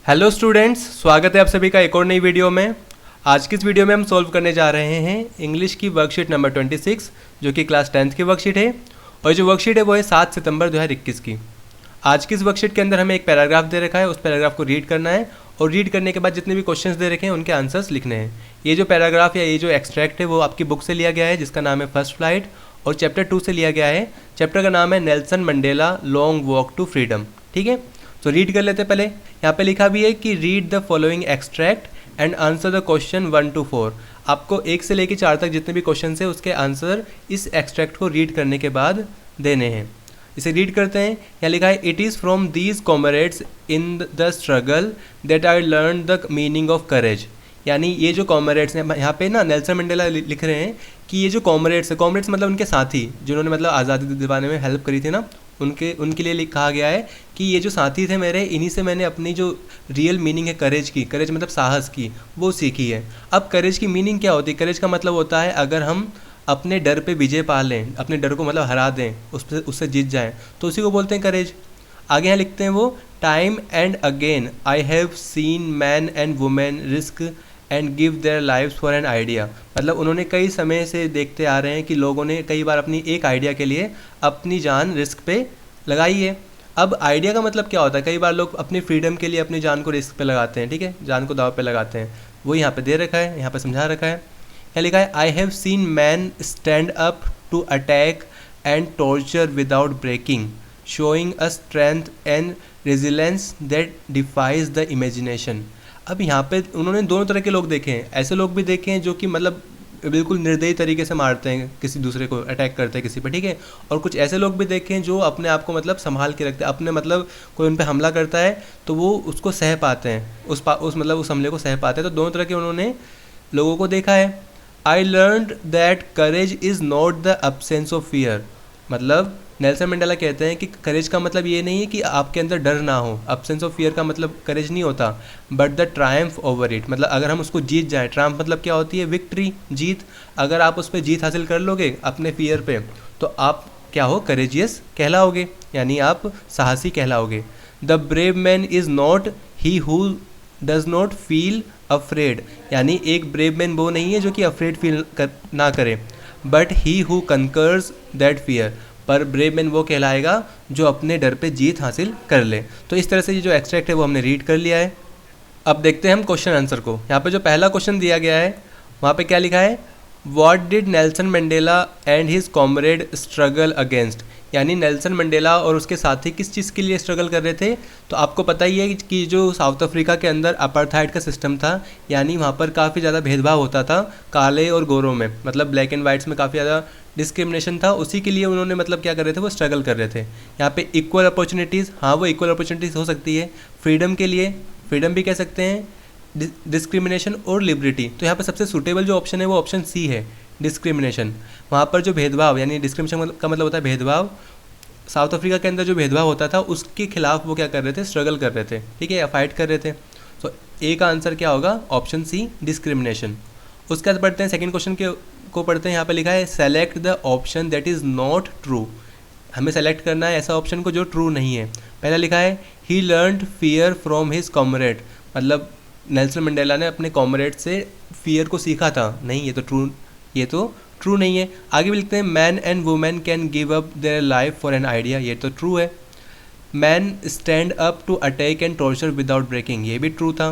Hello students, स्वागत है आप सभी का एक और नई वीडियो में। आज की इस वीडियो में हम सॉल्व करने जा रहे हैं इंग्लिश की वर्कशीट नंबर 26 जो कि क्लास 10th की वर्कशीट है। और जो वर्कशीट है वो है 7 सितंबर 2021 की। आज की इस वर्कशीट के अंदर हमें एक पैराग्राफ दे रखा है, उस पैराग्राफ को रीड करना है और रीड करने के बाद जितने भी क्वेश्चंस दे रखे हैं उनके आंसर्स लिखने हैं। ये जो पैराग्राफ या ये जो एक्सट्रैक्ट है वो आपकी बुक से लिया गया है जिसका नाम है फर्स्ट फ्लाइट, और चैप्टर 2 से लिया गया है। चैप्टर का नाम है Nelson Mandela long walk to freedom. ठीक है, तो रीड कर लेते हैं। पहले यहाँ पे लिखा भी है कि read the following extract and answer the question 1 to 4। आपको 1 से लेकर 4 तक जितने भी क्वेश्चन है उसके आंसर इस एक्सट्रैक्ट को रीड करने के बाद देने हैं। इसे रीड करते हैं। यहाँ लिखा है it is from these comrades in the struggle that I learn the meaning of courage. यानी ये जो कॉमरेड्स हैं, यहाँ पे ना नेल्सन मंडेला लिख रहे हैं कि ये जो कॉमरेड्स है, कॉमरेड्स मतलब उनके साथी जिन्होंने मतलब आज़ादी दिलाने में हेल्प करी थी ना, उनके लिए कहा गया है कि ये जो साथी थे मेरे, इन्हीं से मैंने अपनी जो रियल मीनिंग है करेज की, करेज मतलब साहस की, वो सीखी है। अब करेज की मीनिंग क्या होती है? करेज का मतलब होता है अगर हम अपने डर पे विजय पा लें, अपने डर को मतलब हरा दें, उससे जीत जाएं, तो उसी को बोलते हैं करेज। आगे यहाँ लिखते हैं वो time and again I have seen man and women risk and give their lives for an idea. मतलब उन्होंने कई समय से देखते आ रहे हैं कि लोगों ने कई बार अपनी एक आइडिया के लिए अपनी जान रिस्क पे लगाई है। अब आइडिया का मतलब क्या होता है? कई बार लोग अपनी फ्रीडम के लिए अपनी जान को रिस्क पे लगाते हैं, ठीक है, जान को दाव पे लगाते हैं। वो यहाँ पे दे रखा है, यहाँ पे समझा रखा है। यहाँ लिखा है I have seen man stand up to attack and torture without breaking showing a strength and resilience that defies the imagination. अब यहाँ पे उन्होंने दोनों तरह के लोग देखे हैं। ऐसे लोग भी देखे हैं जो कि मतलब बिल्कुल निर्दयी तरीके से मारते हैं, किसी दूसरे को अटैक करते हैं किसी पे, ठीक है। और कुछ ऐसे लोग भी देखे हैं जो अपने आप को मतलब संभाल के रखते हैं, अपने मतलब कोई उन पे हमला करता है तो वो उसको सह पाते हैं, उस हमले को सह पाते हैं। तो दोनों तरह के उन्होंने लोगों को देखा है। I learned that courage is not the absence of fear. मतलब नेल्सन मंडेला कहते हैं कि करेज का मतलब ये नहीं है कि आपके अंदर डर ना हो, अब्सेंस ऑफ फियर का मतलब करेज नहीं होता, but the Triumph over it. मतलब अगर हम उसको जीत जाएं, ट्रायम्फ मतलब क्या होती है? विक्ट्री, जीत। अगर आप उस पर जीत हासिल कर लोगे अपने फियर पे, तो आप क्या हो? करेजियस कहलाओगे, यानी आप साहसी कहलाओगे। The brave man is not he who does not feel afraid. यानी एक ब्रेव मैन वो नहीं है जो कि अफ्रेड फील ना करे, but he who conquers that fear. पर ब्रेव मैन वो कहलाएगा जो अपने डर पे जीत हासिल कर ले। तो इस तरह से ये जो एक्सट्रैक्ट है वो हमने रीड कर लिया है। अब देखते हैं हम क्वेश्चन आंसर को। यहाँ पे जो पहला क्वेश्चन दिया गया है वहाँ पे क्या लिखा है? What did Nelson Mandela and his comrade struggle against. यानी नेल्सन मंडेला और उसके साथी किस चीज़ के लिए स्ट्रगल कर रहे थे? तो आपको पता ही है कि जो साउथ अफ्रीका के अंदर अपार्थाइड का सिस्टम था, यानी वहाँ पर काफ़ी ज़्यादा भेदभाव होता था काले और गोरों में, मतलब ब्लैक एंड वाइट्स में काफ़ी ज़्यादा डिस्क्रिमिनेशन था। उसी के लिए उन्होंने मतलब क्या कर रहे थे? वो स्ट्रगल कर रहे थे। यहाँ पे इक्वल अपॉर्चुनिटीज़, हाँ वो इक्वल अपॉर्चुनिटीज़ हो सकती है। फ्रीडम के लिए फ्रीडम भी कह सकते हैं, डिस्क्रिमिनेशन और लिबर्टी। तो यहाँ पर सबसे सूटेबल जो ऑप्शन है वो ऑप्शन सी है, डिस्क्रिमिनेशन। वहाँ पर जो भेदभाव, यानी डिस्क्रिमिनेशन का मतलब होता है भेदभाव, साउथ अफ्रीका के अंदर जो भेदभाव होता था उसके खिलाफ वो क्या कर रहे थे? स्ट्रगल कर रहे थे, ठीक है, या फाइट कर रहे थे। तो ए का आंसर क्या होगा? Option C, discrimination. उसके बाद पढ़ते हैं सेकंड क्वेश्चन को पढ़ते हैं। यहाँ पे लिखा है select the option that is not true. हमें सेलेक्ट करना है ऐसा ऑप्शन को जो ट्रू नहीं है। पहला लिखा है he learned fear from his comrade. मतलब नेल्सन मंडेला ने अपने कॉमरेड से फियर को सीखा था। नहीं, ये तो ट्रू नहीं है। आगे भी लिखते हैं man and women can give up their life for an idea. ये तो ट्रू है। Man stand up to attack and torture without breaking. ये भी ट्रू था।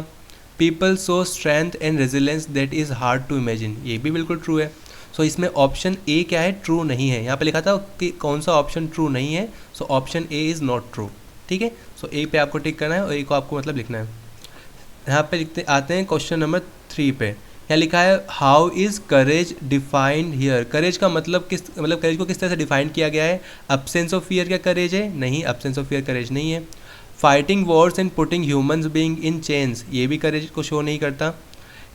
People so strength and resilience that is hard to imagine. ये भी बिल्कुल true है। सो इसमें ऑप्शन ए क्या है? ट्रू नहीं है। यहाँ पे लिखा था कि कौन सा ऑप्शन ट्रू नहीं है। So option A is not true, ठीक है। सो ए पे आपको टिक करना है और ए को आपको मतलब लिखना है। यहाँ पे लिखते आते हैं क्वेश्चन नंबर 3 पे। यहाँ लिखा है how is courage defined here. Courage का मतलब करेज को किस तरह से डिफाइन किया गया है? अब्सेंस ऑफ फियर क्या करेज है? नहीं, अब्सेंस ऑफ फियर करेज नहीं है। Fighting Wars and putting humans being in chains, ये भी करेज को शो नहीं करता।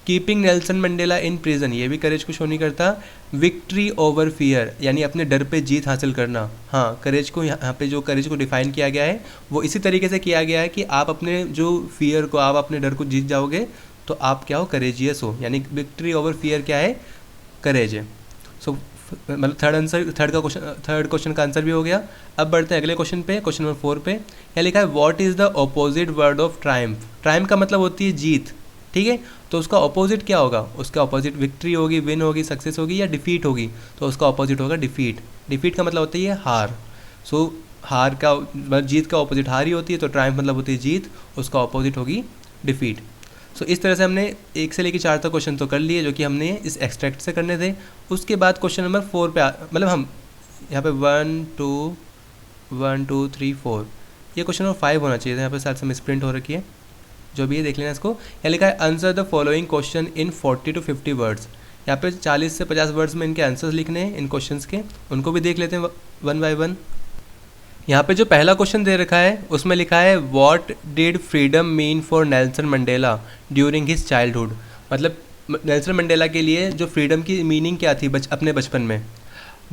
Keeping Nelson Mandela in prison, ये भी करेज को शो नहीं करता। विक्ट्री ओवर फियर, यानी अपने डर पे जीत हासिल करना, हाँ करेज को यहाँ पे जो करेज को डिफाइन किया गया है वो इसी तरीके से किया गया है कि आप अपने जो फियर को, आप अपने डर को जीत जाओगे तो आप क्या हो? करेजियस हो। यानी विक्ट्री ओवर फियर क्या है? करेज है। सो मतलब थर्ड क्वेश्चन का आंसर भी हो गया। अब बढ़ते हैं अगले क्वेश्चन पे, क्वेश्चन नंबर 4 पे। यहाँ लिखा है what is the opposite word of Triumph. Triumph का मतलब होती है जीत, ठीक है। तो उसका ऑपोजिट क्या होगा? उसका ऑपोजिट विक्ट्री होगी, विन होगी, सक्सेस होगी या डिफीट होगी? तो उसका ऑपोजिट होगा डिफीट। डिफीट का मतलब होती है हार। सो हार का मतलब जीत का ऑपोजिट हार ही होती है, तो ट्रायम्फ मतलब होती है जीत, उसका ऑपोजिट होगी डिफीट। सो इस तरह से हमने 1 से लेकर 4 तक क्वेश्चन तो कर लिए, जो कि हमने इस एक्सट्रैक्ट से करने थे। उसके बाद क्वेश्चन नंबर 4 पे मतलब हम यहाँ पे 1 2 3 4 ये क्वेश्चन नंबर 5 होना चाहिए था, यहाँ पे साथ से मिसप्रिंट हो रखी है, जो भी है देख लेना इसको। यहाँ लिखा है answer the following question in 40 to 50 words. यहाँ पे 40 से 50 वर्ड्स में इनके आंसर्स लिखने हैं इन क्वेश्चंस के, उनको भी देख लेते हैं वन बाय वन। यहाँ पे जो पहला क्वेश्चन दे रखा है उसमें लिखा है what did freedom mean for Nelson Mandela during his childhood. मतलब नेल्सन मंडेला के लिए जो फ्रीडम की मीनिंग क्या थी अपने बचपन में।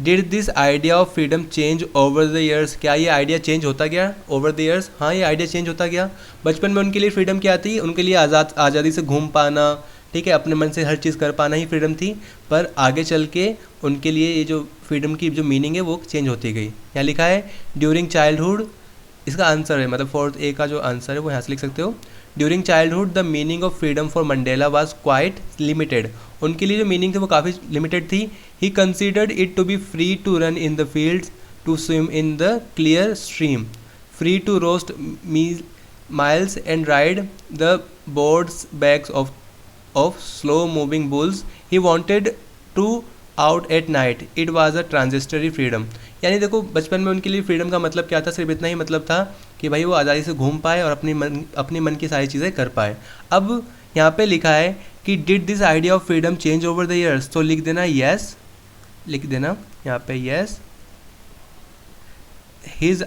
Did this idea of freedom change over the years. क्या ये आइडिया चेंज होता गया ओवर द ईयर्स? हाँ, ये आइडिया चेंज होता गया। बचपन में उनके लिए फ्रीडम क्या थी? उनके लिए आज़ादी से घूम पाना, ठीक है, अपने मन से हर चीज़ कर पाना ही फ्रीडम थी। पर आगे चल के उनके लिए ये जो फ्रीडम की जो मीनिंग है वो चेंज होती गई। यहाँ लिखा है ड्यूरिंग चाइल्डहुड, इसका आंसर है मतलब 4th ए का जो आंसर है वो यहाँ से लिख सकते हो। During childhood the meaning of freedom for Mandela was quite limited. उनके लिए जो मीनिंग थी वो काफ़ी लिमिटेड थी। He considered it to be free to run in the fields, to swim in the clear stream, free to roast miles and ride the board's backs of slow moving bulls. He wanted to out at night. It was a transitory freedom. यानी देखो बचपन में उनके लिए freedom का मतलब क्या था? सिर्फ इतना ही मतलब था कि भाई वो आज़ादी से घूम पाए और अपनी मन की सारी चीज़ें कर पाए। अब यहाँ पे लिखा है कि did this idea of freedom change over the years, तो लिख देना यस, लिख देना यहाँ पे yes. His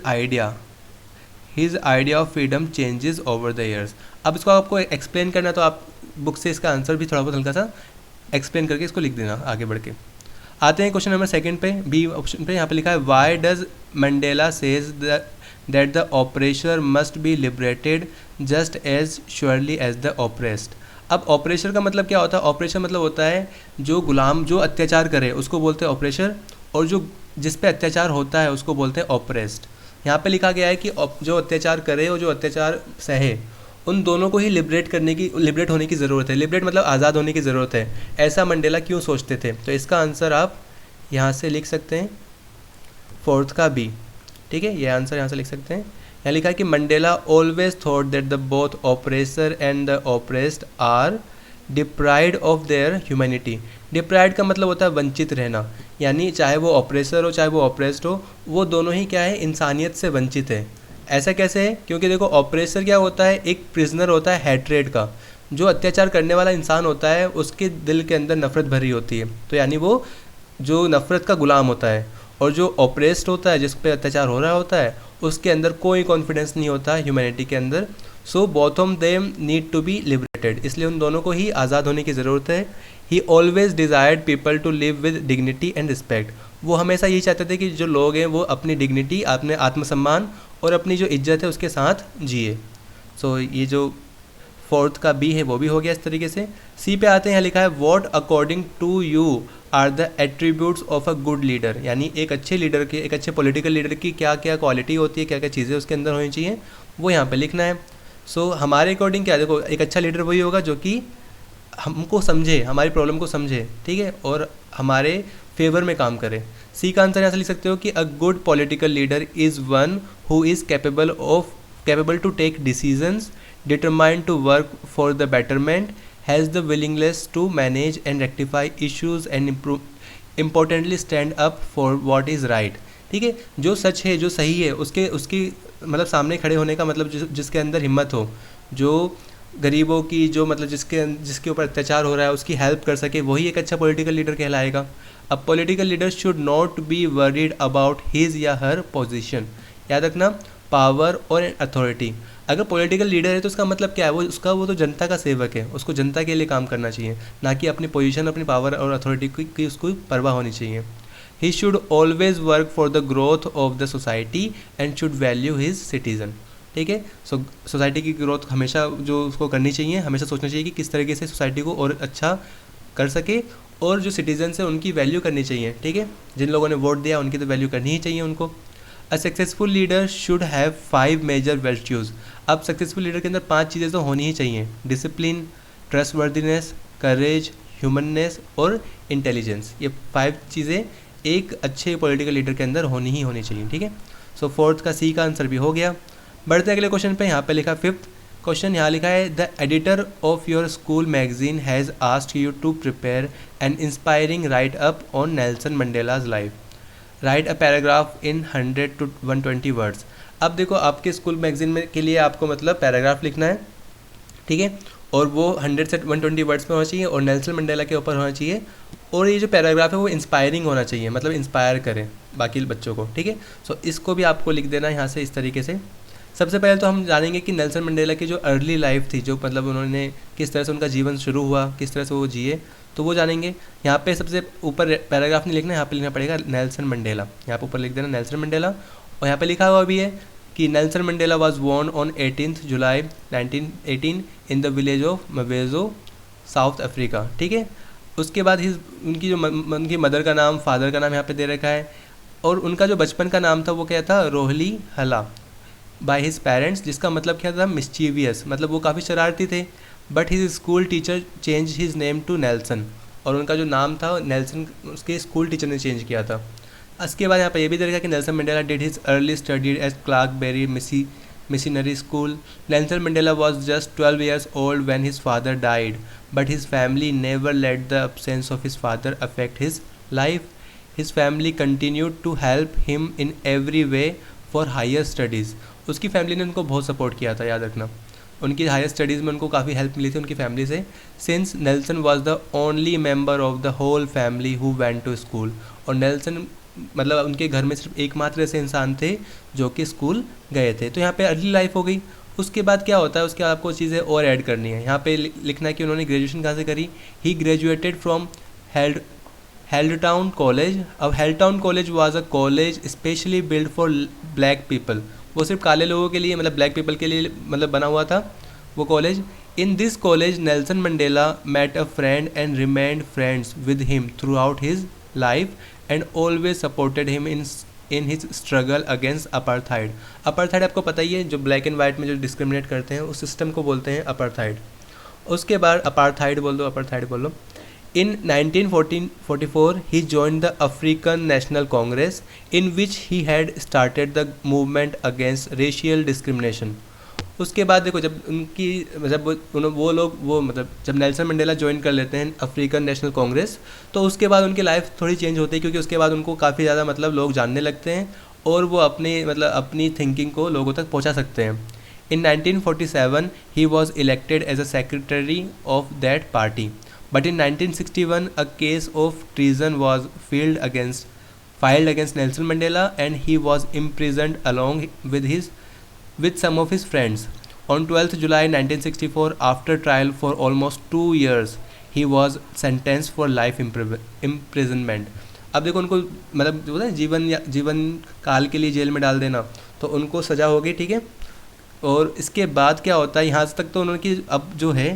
idea of freedom changes over the years. अब इसको आपको एक्सप्लेन करना तो आप बुक से इसका आंसर भी थोड़ा बहुत हल्का सा एक्सप्लेन करके इसको लिख देना आगे बढ़ के। आते हैं क्वेश्चन नंबर 2 पे, बी ऑप्शन पे। यहाँ पे लिखा है why does Mandela says that the oppressor must be liberated just as surely as the oppressed. अब ऑपरेशर का मतलब क्या होता है? ऑपरेशर मतलब होता है जो गुलाम जो अत्याचार करे उसको बोलते हैं ऑपरेशर, और जो जिस पे अत्याचार होता है उसको बोलते हैं ऑपरेस्ड। यहाँ पे लिखा गया है कि जो अत्याचार करे और जो अत्याचार सहे उन दोनों को ही लिबरेट होने की ज़रूरत है। लिबरेट मतलब आज़ाद होने की ज़रूरत है। ऐसा मंडेला क्यों सोचते थे? तो इसका आंसर आप यहाँ से लिख सकते हैं 4th का बी, ठीक है, ये आंसर यहाँ से लिख सकते हैं। यहाँ लिखा है कि Mandela always thought that the both oppressor and the oppressed are deprived of their humanity. Deprived का मतलब होता है वंचित रहना, यानी चाहे वो ऑपरेसर हो चाहे वो ऑपरेस्ड हो, वो दोनों ही क्या है? इंसानियत से वंचित है। ऐसा कैसे है? क्योंकि देखो ऑपरेसर क्या होता है? एक प्रिजनर होता है हैट्रेड का। जो अत्याचार करने वाला इंसान होता है उसके दिल के अंदर नफ़रत भरी होती है, तो यानी वो जो नफ़रत का गुलाम होता है। और जो ऑपरेस्ड होता है जिस पे अत्याचार हो रहा होता है उसके अंदर कोई कॉन्फिडेंस नहीं होता ह्यूमैनिटी के अंदर। So both of them need to be liberated, इसलिए उन दोनों को ही आज़ाद होने की ज़रूरत है। He always desired people to live with dignity and respect. वो हमेशा यही चाहते थे कि जो लोग हैं वो अपनी डिग्निटी, अपने आत्मसम्मान और अपनी जो इज्जत है उसके साथ जिए। सो ये जो 4th का बी है वो भी हो गया इस तरीके से। सी पे आते हैं, यहाँ लिखा है what according to you are the attributes of a good leader. यानी एक अच्छे लीडर के, एक अच्छे पॉलिटिकल लीडर की क्या क्या क्वालिटी होती है, क्या क्या चीज़ें उसके अंदर होनी चाहिए, वो यहाँ पे लिखना है। सो हमारे अकॉर्डिंग क्या, देखो एक अच्छा लीडर वही होगा जो कि हमको समझे, हमारी प्रॉब्लम को समझे, ठीक है, और हमारे फेवर में काम करे। सी का आंसर यहाँ से लिख सकते हो कि a good political leader is one who is capable to take decisions, determined to work for the betterment, has the willingness to manage and rectify issues and importantly stand up for what is right. ठीक है, जो सच है, जो सही है, उसकी मतलब सामने खड़े होने का मतलब जिसके अंदर हिम्मत हो, जो गरीबों की जो मतलब जिसके ऊपर अत्याचार हो रहा है उसकी हेल्प कर सके, वही एक अच्छा पॉलिटिकल लीडर कहलाएगा। अब political leader should not be worried about his या हर पोजीशन। याद रखना, पावर और अथॉरिटी। अगर पॉलिटिकल लीडर है तो उसका मतलब क्या है, वो तो जनता का सेवक है, उसको जनता के लिए काम करना चाहिए, ना कि अपनी पोजीशन, अपनी पावर और अथॉरिटी की उसको परवाह होनी चाहिए। He should always work for the growth of the society and should value his citizen. ठीक है, सोसाइटी की ग्रोथ हमेशा जो उसको करनी चाहिए, हमेशा सोचना चाहिए कि किस तरीके से सोसाइटी को और अच्छा कर सके और जो सिटीजन्स हैं उनकी वैल्यू करनी चाहिए, ठीक है। जिन लोगों ने वोट दिया उनकी तो वैल्यू करनी ही चाहिए उनको। A successful leader should have 5 major virtues. अब सक्सेसफुल लीडर के अंदर 5 चीज़ें तो होनी ही चाहिए, डिसिप्लिन, ट्रस्टवर्दीनेस, करेज, ह्यूमननेस और इंटेलिजेंस। ये 5 चीज़ें एक अच्छे पॉलिटिकल लीडर के अंदर होनी ही होनी चाहिए, ठीक है। सो फोर्थ का सी का आंसर भी हो गया। बढ़ते अगले क्वेश्चन पे। यहाँ पे लिखा 5th क्वेश्चन, यहाँ लिखा है the editor of your school magazine has asked you to prepare an inspiring write up on Nelson Mandela's life. Write a paragraph in 100 to 120 words. अब देखो आपके स्कूल मैगजीन में के लिए आपको मतलब पैराग्राफ लिखना है, ठीक है, और वो 100 से 120 वर्ड्स में होना चाहिए और नेल्सन मंडेला के ऊपर होना चाहिए। और ये जो पैराग्राफ है वो इंस्पायरिंग होना चाहिए, मतलब इंस्पायर करें बाकी बच्चों को, ठीक है। सो इसको भी आपको लिख देना है यहाँ से इस तरीके से। सबसे पहले तो हम जानेंगे कि नेल्सन मंडेला की जो अर्ली लाइफ थी, जो मतलब उन्होंने किस तरह से उनका जीवन शुरू हुआ, किस तरह से वो जिए, तो वो जानेंगे। यहाँ पे सबसे ऊपर पैराग्राफ नहीं लिखना, यहाँ पे लिखना पड़ेगा नेल्सन मंडेला। यहाँ पे ऊपर लिख देना नेल्सन मंडेला। और यहाँ पे लिखा हुआ भी है कि Nelson Mandela was born on 18 July 1918 in the village of Mvezo, South Africa, ठीक है। उसके बाद उनकी मदर का नाम, फादर का नाम यहाँ पे दे रखा है। और उनका जो बचपन का नाम था वो क्या था, रोहली हला बाय हिज पेरेंट्स, जिसका मतलब क्या था, मिस्चीवियस, मतलब वो काफ़ी शरारती थे। But his school teacher change his name to Nelson, और उनका जो नाम था नेल्सन उसके स्कूल टीचर ने चेंज किया था। इसके बाद यहाँ पर यह भी देखा कि Nelson Mandela did his early study at Clarkebury missionary school. Nelson Mandela was just 12 years old when his father died, but his family never let the absence of his father affect his life. His family continued to help him in every way for higher studies. उसकी family ने उनको बहुत support किया था, याद रखना। उनकी higher studies में उनको काफ़ी हेल्प मिली थी उनकी फैमिली से। Since Nelson was the only member of the whole family who went to school. और नेल्सन मतलब उनके घर में सिर्फ एकमात्र ऐसे इंसान थे जो कि स्कूल गए थे। तो यहाँ पे अर्ली लाइफ हो गई। उसके बाद क्या होता है, उसके आपको चीज़ें और ऐड करनी है। यहाँ पे लिखना है कि उन्होंने ग्रेजुएशन कहाँ से करी। He graduated from Healdtown college. अब Healdtown college was a college specially build for black people. वो सिर्फ काले लोगों के लिए, मतलब ब्लैक पीपल के लिए मतलब बना हुआ था वो college. In this college Nelson Mandela met a friend and remained friends with him throughout his life and always supported him in his struggle against apartheid. Apartheid आपको पता ही है, जो ब्लैक एंड वाइट में जो discriminate करते हैं उस system को बोलते हैं अपार्थाइड। उसके बाद अपार्थाइड बोल दो। In 1944, he joined the African National Congress, in which he had started the movement against racial discrimination. उसके बाद देखो जब जब नेल्सन मंडेला ज्वाइन कर लेते हैं अफ्रीकन नेशनल कांग्रेस, तो उसके बाद उनकी लाइफ थोड़ी चेंज होती है, क्योंकि उसके बाद उनको काफ़ी ज़्यादा मतलब लोग जानने लगते हैं और वो अपनी थिंकिंग को लोगों तक पहुंचा सकते हैं। In 1947, he was elected as a secretary of that party. But in 1961, a case of treason was filed against Nelson Mandela, and he was imprisoned along with some of his friends. On 12th July 1964, after trial for almost 2 years, he was sentenced for life imprisonment. अब देखो उनको मतलब जो है जीवन काल के लिए जेल में डाल देना, तो उनको सज़ा हो गई, ठीक है। और इसके बाद क्या होता है, यहाँ तक तो उनकी अब जो है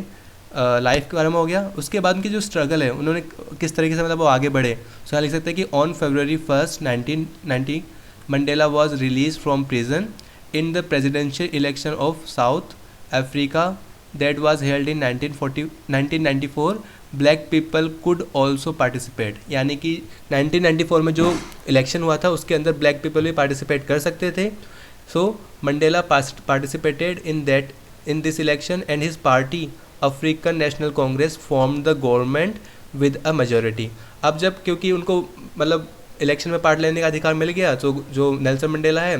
लाइफ के बारे में हो गया। उसके बाद उनकी जो स्ट्रगल है, उन्होंने किस तरीके से मतलब वो आगे बढ़े। सो यहाँ लिख सकते हैं कि on February 1st 1990 Mandela was release from prison in the presidential election of south Africa that was held in 1994। Black people could also participate, यानी कि 1994 में जो इलेक्शन हुआ था उसके अंदर ब्लैक पीपल भी पार्टिसिपेट कर सकते थे। So Mandela participated in this election and his party African National Congress form the government with a majority. अब जब क्योंकि उनको मतलब इलेक्शन में पार्ट लेने का अधिकार मिल गया, तो जो नेल्सन मंडेला है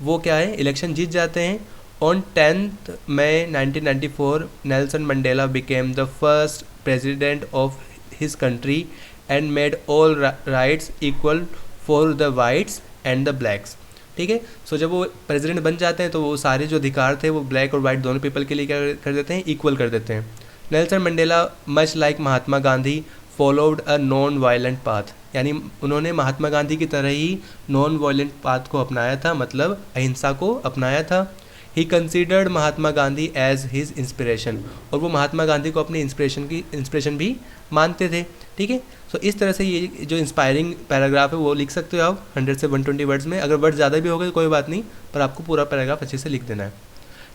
वो क्या है, इलेक्शन जीत जाते हैं। On 10th May 1994 Nelson Mandela became the first president of his country and made all rights equal for the whites and the blacks, ठीक है। सो जब वो प्रेसिडेंट बन जाते हैं तो वो सारे जो अधिकार थे वो ब्लैक और वाइट दोनों पीपल के लिए क्या कर देते हैं, इक्वल कर देते हैं। Nelson Mandela much like Mahatma Gandhi followed a non violent path, यानी उन्होंने महात्मा गांधी की तरह ही नॉन वायलेंट पाथ को अपनाया था, मतलब अहिंसा को अपनाया था। He considered Mahatma Gandhi as his inspiration, और वो महात्मा गांधी को अपनी इंस्पिरेशन भी मानते थे। ठीक है, सो इस तरह से ये जो इंस्पायरिंग पैराग्राफ है वो लिख सकते हो आप 100 से 120 वर्ड्स में। अगर वर्ड ज़्यादा भी हो गए तो कोई बात नहीं, पर आपको पूरा पैराग्राफ अच्छे से लिख देना है।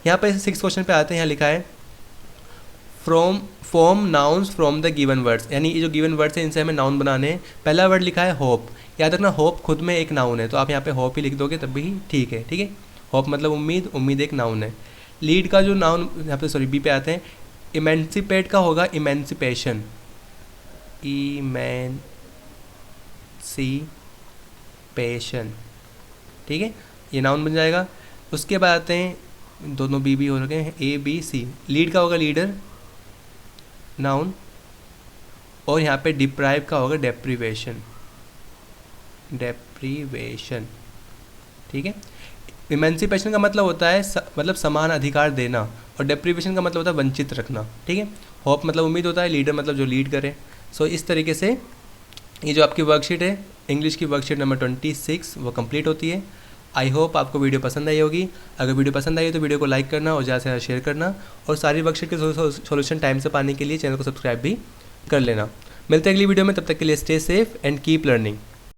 यहाँ पे 6 क्वेश्चन पे आते हैं। यहाँ लिखा है form nouns from the given words, यानी ये जो गिवन वर्ड्स हैं इनसे हमें नाउन बनाने हैं। पहला वर्ड लिखा है होप, याद रखना होप खुद में एक नाउन है, तो आप यहाँ पे होप ही लिख दोगे तब भी ठीक है। ठीक है, होप मतलब उम्मीद, उम्मीद एक नाउन है। लीड का जो नाउन यहाँ पे सॉरी बी पे आते हैं, इमेंसिपेट का होगा इमेंसिपेशन, इमेंसिपेशन। ठीक है, ये नाउन बन जाएगा। उसके बाद आते हैं, दोनों बी हो रखे हैं, ए बी सी। लीड का होगा लीडर नाउन, और यहाँ पे डिप्राइव का होगा डेप्रीवेशन, डेप्रीवेशन। ठीक है, इमेंसिपेशन का मतलब होता है मतलब समान अधिकार देना, और डेप्रीवेशन का मतलब होता है वंचित रखना। ठीक है, होप मतलब उम्मीद होता है, लीडर मतलब जो लीड करे। सो इस तरीके से ये जो आपकी वर्कशीट है इंग्लिश की वर्कशीट नंबर 26 वो कंप्लीट होती है। आई होप आपको वीडियो पसंद आई होगी। अगर वीडियो पसंद आई तो वीडियो को लाइक करना और ज़्यादा से ज़्यादा शेयर करना, और सारी वर्कशीट के सॉल्यूशन टाइम से पाने के लिए चैनल को सब्सक्राइब भी कर लेना। मिलते हैं अगली वीडियो में, तब तक के लिए stay safe and keep learning.